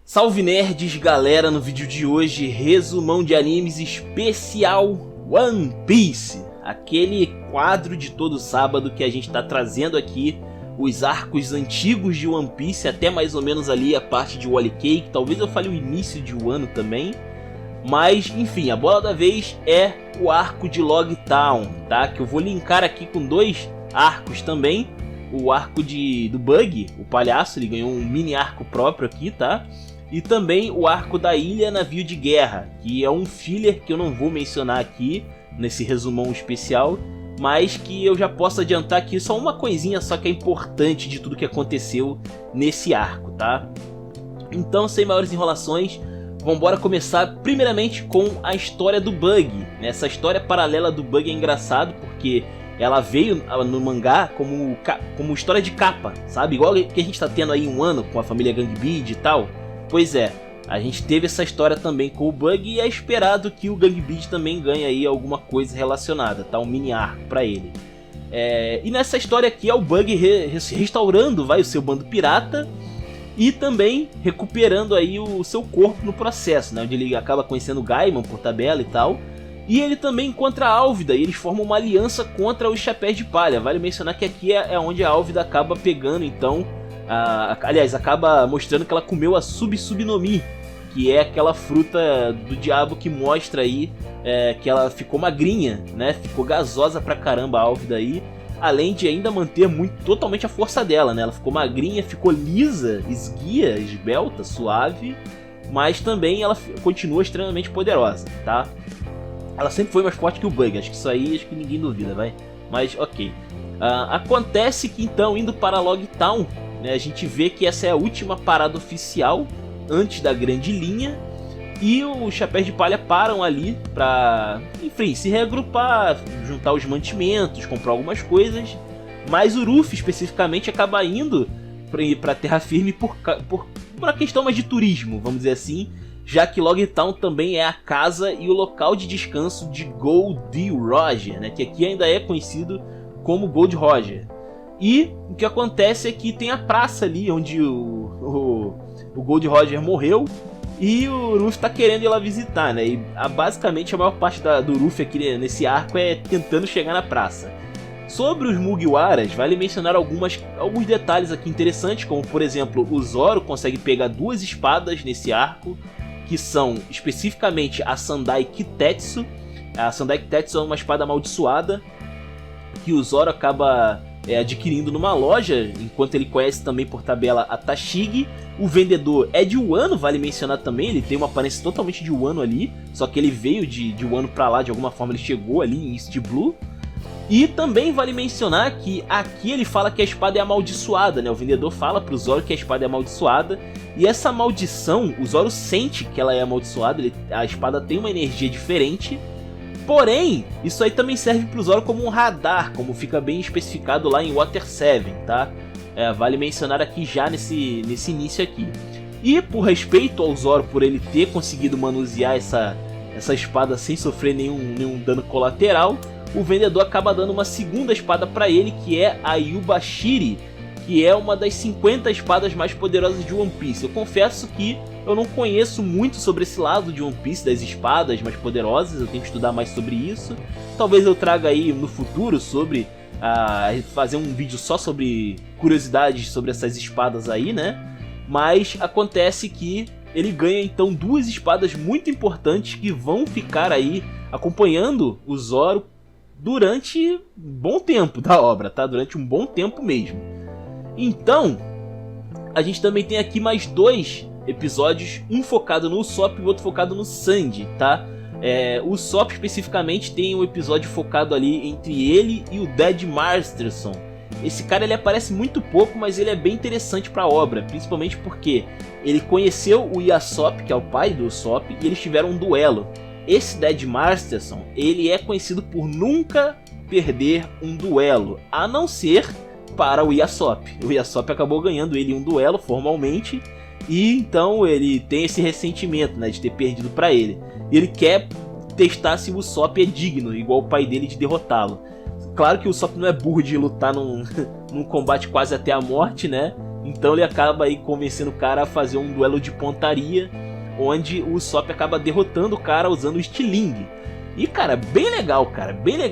Salve nerds, galera, no vídeo de hoje, resumão de animes especial One Piece. Aquele quadro de todo sábado que a gente tá trazendo aqui os arcos antigos de One Piece, até mais ou menos ali a parte de Whole Cake, talvez eu fale o início de Wano também. Mas, enfim, a bola da vez é o arco de Log Town, tá? Que eu vou linkar aqui com dois arcos também. O arco do Bug, o palhaço, ele ganhou um mini arco próprio aqui, tá? E também o arco da Ilha Navio de Guerra, que é um filler que eu não vou mencionar aqui nesse resumão especial, mas que eu já posso adiantar aqui só uma coisinha só que é importante de tudo que aconteceu nesse arco, tá? Então, sem maiores enrolações, vamos começar primeiramente com a história do Bug. Essa história paralela do Bug é engraçado porque ela veio no mangá como história de capa, sabe? Igual que a gente tá tendo aí um ano com a família Gangbid e tal. Pois é, a gente teve essa história também com o Bug e é esperado que o Gangbid também ganhe aí alguma coisa relacionada, tá? Um mini arco pra ele. E nessa história aqui é o Bug restaurando o seu bando pirata e também recuperando aí o seu corpo no processo, né? Onde ele acaba conhecendo o Gaiman por tabela e tal. E ele também encontra a Álvida e eles formam uma aliança contra os Chapéus de Palha. Vale mencionar que aqui é onde a Álvida acaba pegando então... aliás, acaba mostrando que ela comeu a Sub-Sub-no-Mi, que é aquela fruta do diabo que mostra aí que ela ficou magrinha, né? Ficou gasosa pra caramba a Álvida aí, além de ainda manter totalmente a força dela, né? Ela ficou magrinha, ficou lisa, esguia, esbelta, suave, mas também ela continua extremamente poderosa, tá? Ela sempre foi mais forte que o Bug, acho que ninguém duvida, vai? Mas ok. Acontece que então, indo para Log Town, né, a gente vê que essa é a última parada oficial antes da grande linha. E os Chapéus de Palha param ali pra, enfim, se reagrupar, juntar os mantimentos, comprar algumas coisas. Mas o Ruffy especificamente acaba indo pra terra firme por uma questão mais de turismo, vamos dizer assim. Já que Log Town também é a casa e o local de descanso de Gold Roger, né, que aqui ainda é conhecido como Gold Roger. E o que acontece é que tem a praça ali onde o Gold Roger morreu e o Ruffy tá querendo ir lá visitar, né? E basicamente a maior parte do Ruffy aqui nesse arco é tentando chegar na praça. Sobre os Mugiwaras, vale mencionar alguns detalhes aqui interessantes, como por exemplo, o Zoro consegue pegar duas espadas nesse arco, que são especificamente a Sandai Kitetsu. A Sandai Kitetsu é uma espada amaldiçoada que o Zoro acaba adquirindo numa loja, enquanto ele conhece também por tabela a Tashigi. O vendedor é de Wano, vale mencionar também, ele tem uma aparência totalmente de Wano ali, só que ele veio de Wano pra lá, de alguma forma ele chegou ali em East Blue. E também vale mencionar que aqui ele fala que a espada é amaldiçoada, né? O vendedor fala pro Zoro que a espada é amaldiçoada, e essa maldição, o Zoro sente que ela é amaldiçoada, a espada tem uma energia diferente. Porém, isso aí também serve pro Zoro como um radar, como fica bem especificado lá em Water 7, tá? Vale mencionar aqui já nesse início aqui. E por respeito ao Zoro, por ele ter conseguido manusear essa espada sem sofrer nenhum dano colateral, o vendedor acaba dando uma segunda espada para ele, que é a Yubashiri, que é uma das 50 espadas mais poderosas de One Piece. Eu confesso que eu não conheço muito sobre esse lado de One Piece, das espadas mais poderosas, eu tenho que estudar mais sobre isso. Talvez eu traga aí no futuro sobre fazer um vídeo só sobre curiosidades sobre essas espadas aí, né? Mas acontece que ele ganha então duas espadas muito importantes que vão ficar aí acompanhando o Zoro durante um bom tempo da obra, tá? Durante um bom tempo mesmo. Então, a gente também tem aqui mais dois episódios, um focado no Usopp e o outro focado no Sandy, tá? O Usopp especificamente tem um episódio focado ali entre ele e o Dead Masterson. Esse cara ele aparece muito pouco, mas ele é bem interessante para a obra, principalmente porque ele conheceu o Yasopp, que é o pai do Usopp, e eles tiveram um duelo. Esse Dead Masterson, ele é conhecido por nunca perder um duelo, a não ser para o Yasopp. O Yasopp acabou ganhando ele um duelo formalmente, e então ele tem esse ressentimento, né, de ter perdido para ele. E ele quer testar se o Usopp é digno, igual o pai dele, de derrotá-lo. Claro que o Usopp não é burro de lutar num combate quase até a morte, né? Então ele acaba aí convencendo o cara a fazer um duelo de pontaria, onde o Usopp acaba derrotando o cara usando o estilingue. E cara, bem legal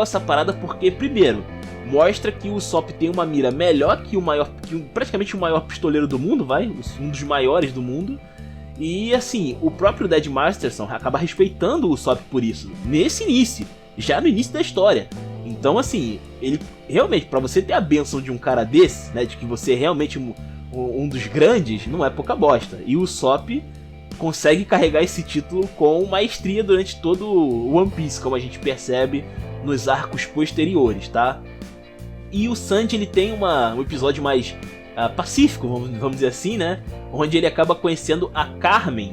essa parada, porque primeiro, mostra que o Usopp tem uma mira melhor que praticamente o maior pistoleiro do mundo, um dos maiores do mundo. E assim, o próprio Dead Masterson acaba respeitando o Usopp por isso, já no início da história. Então assim, ele realmente, pra você ter a bênção de um cara desse, né, de que você é realmente um dos grandes, não é pouca bosta. E o Usopp consegue carregar esse título com maestria durante todo o One Piece, como a gente percebe nos arcos posteriores, tá? E o Sanji, ele tem um episódio mais pacífico, vamos dizer assim, né? Onde ele acaba conhecendo a Carmen.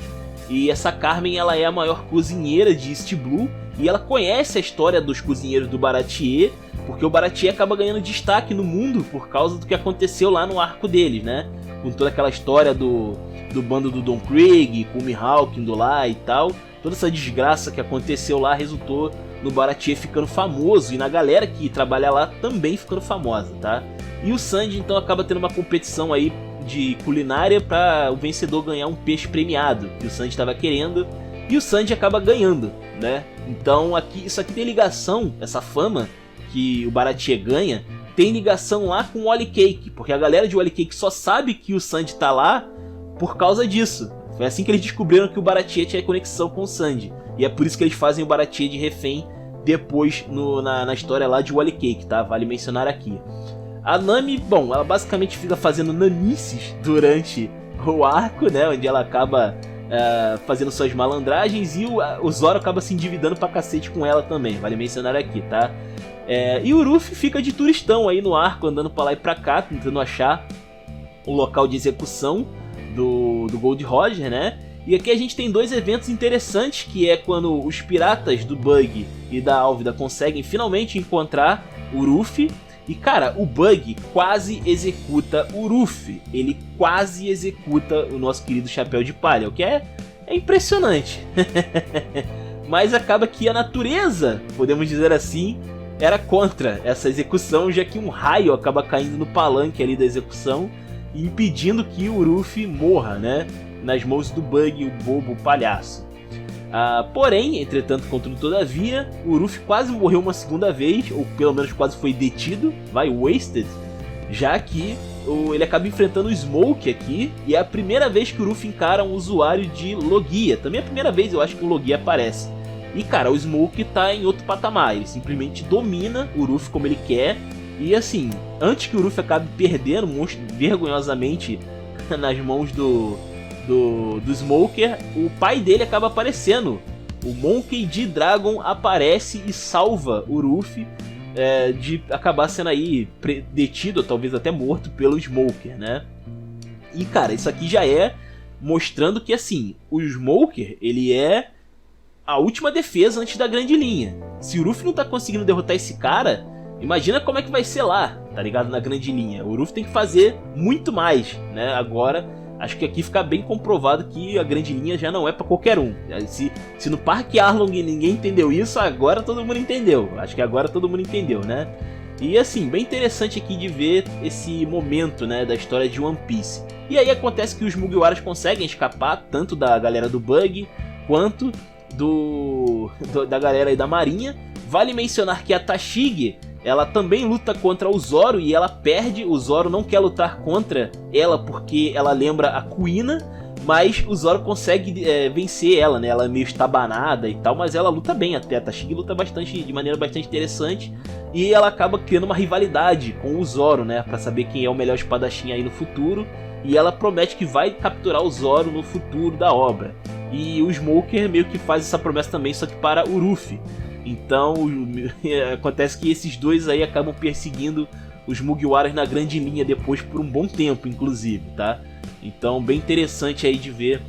E essa Carmen, ela é a maior cozinheira de East Blue, e ela conhece a história dos cozinheiros do Baratie, porque o Baratie acaba ganhando destaque no mundo por causa do que aconteceu lá no arco deles, né? Com toda aquela história do bando do Don Krieg, com o Mihawk indo lá e tal. Toda essa desgraça que aconteceu lá resultou no Baratie ficando famoso e na galera que trabalha lá também ficando famosa, tá? E o Sanji então acaba tendo uma competição aí de culinária para o vencedor ganhar um peixe premiado que o Sanji estava querendo, e o Sanji acaba ganhando, né? Então isso aqui tem ligação, essa fama que o Baratie ganha tem ligação lá com o Whole Cake, porque a galera de Whole Cake só sabe que o Sanji tá lá por causa disso. Foi assim que eles descobriram que o Baratie tinha conexão com o Sanji, e é por isso que eles fazem o Baratie de refém depois na história lá de Whole Cake, tá? Vale mencionar aqui. A Nami, bom, ela basicamente fica fazendo nanices durante o arco, né? Onde ela acaba fazendo suas malandragens, e o Zoro acaba se endividando pra cacete com ela também, vale mencionar aqui, tá? E o Ruffy fica de turistão aí no arco, andando pra lá e pra cá, tentando achar o local de execução do Gold Roger, né? E aqui a gente tem dois eventos interessantes, que é quando os piratas do Bug e da Álvida conseguem finalmente encontrar o Ruffy. E cara, o Bug quase executa o Ruffy. Ele quase executa o nosso querido Chapéu de Palha, o que é impressionante. Mas acaba que a natureza, podemos dizer assim, era contra essa execução, já que um raio acaba caindo no palanque ali da execução, impedindo que o Ruffy morra, né? Nas mãos do Bug, o bobo palhaço. Porém, entretanto, contudo, todavia, o Ruffy quase morreu uma segunda vez, ou pelo menos quase foi detido, wasted, já que ele acaba enfrentando o Smoke aqui, e é a primeira vez que o Ruffy encara um usuário de Logia. Também é a primeira vez, eu acho, que o Logia aparece. E cara, o Smoke tá em outro patamar, ele simplesmente domina o Ruffy como ele quer, e assim, antes que o Ruffy acabe perdendo vergonhosamente nas mãos do Smoker, o pai dele acaba aparecendo. O Monkey D. Dragon aparece e salva o Ruffy de acabar sendo aí detido, ou talvez até morto pelo Smoker, né? E cara, isso aqui já é mostrando que assim, o Smoker, ele é a última defesa antes da grande linha. Se o Ruffy não tá conseguindo derrotar esse cara, imagina como é que vai ser lá, tá ligado? Na grande linha. O Ruffy tem que fazer muito mais, né? Agora, acho que aqui fica bem comprovado que a grande linha já não é pra qualquer um. Se no Parque Arlong ninguém entendeu isso, agora todo mundo entendeu. Acho que agora todo mundo entendeu, né? E assim, bem interessante aqui de ver esse momento, né, da história de One Piece. E aí acontece que os Mugiwaras conseguem escapar, tanto da galera do Bug, quanto da galera aí da Marinha. Vale mencionar que a Tashigi, ela também luta contra o Zoro e ela perde. O Zoro não quer lutar contra ela porque ela lembra a Kuina, mas o Zoro consegue vencer ela, né? Ela é meio estabanada e tal, mas ela luta bem até. A Tashigi luta de maneira bastante interessante, e ela acaba criando uma rivalidade com o Zoro, né? Pra saber quem é o melhor espadachim aí no futuro, e ela promete que vai capturar o Zoro no futuro da obra. E o Smoker meio que faz essa promessa também, só que para o Ruffy. Então acontece que esses dois aí acabam perseguindo os Mugiwaras na grande linha depois por um bom tempo, inclusive, tá? Então bem interessante aí de ver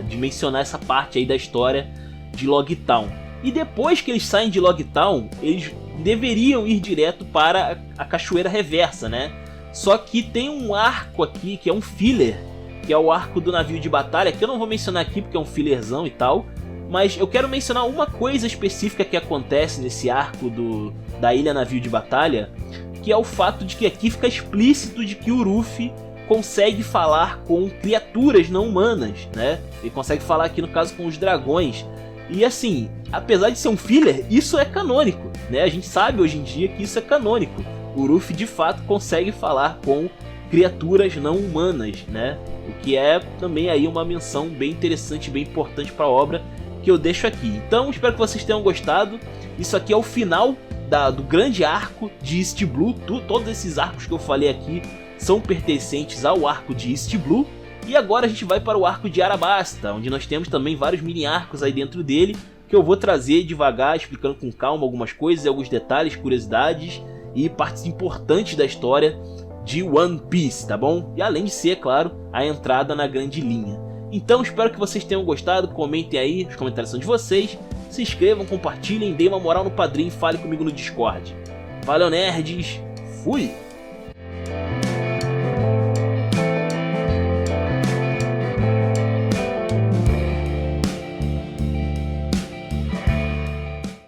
de mencionar essa parte aí da história de Logtown. E depois que eles saem de Logtown, eles deveriam ir direto para a Cachoeira Reversa, né? Só que tem um arco aqui que é um filler, que é o arco do navio de batalha, que eu não vou mencionar aqui porque é um fillerzão e tal, mas eu quero mencionar uma coisa específica que acontece nesse arco da Ilha Navio de Batalha, que é o fato de que aqui fica explícito de que o Ruffy consegue falar com criaturas não humanas, né? Ele consegue falar aqui no caso com os dragões. E assim, apesar de ser um filler, isso é canônico, né? A gente sabe hoje em dia que isso é canônico. O Ruffy de fato consegue falar com criaturas não humanas, né? O que é também aí uma menção bem interessante, bem importante para a obra que eu deixo aqui. Então espero que vocês tenham gostado. Isso aqui é o final do grande arco de East Blue. Todos esses arcos que eu falei aqui são pertencentes ao arco de East Blue. E agora a gente vai para o arco de Arabasta, onde nós temos também vários mini arcos aí dentro dele, que eu vou trazer devagar, explicando com calma algumas coisas, alguns detalhes, curiosidades e partes importantes da história de One Piece, tá bom? E além de ser, é claro, a entrada na grande linha. Então espero que vocês tenham gostado, comentem aí, os comentários são de vocês, se inscrevam, compartilhem, deem uma moral no Padrim e fale comigo no Discord. Valeu, nerds, fui!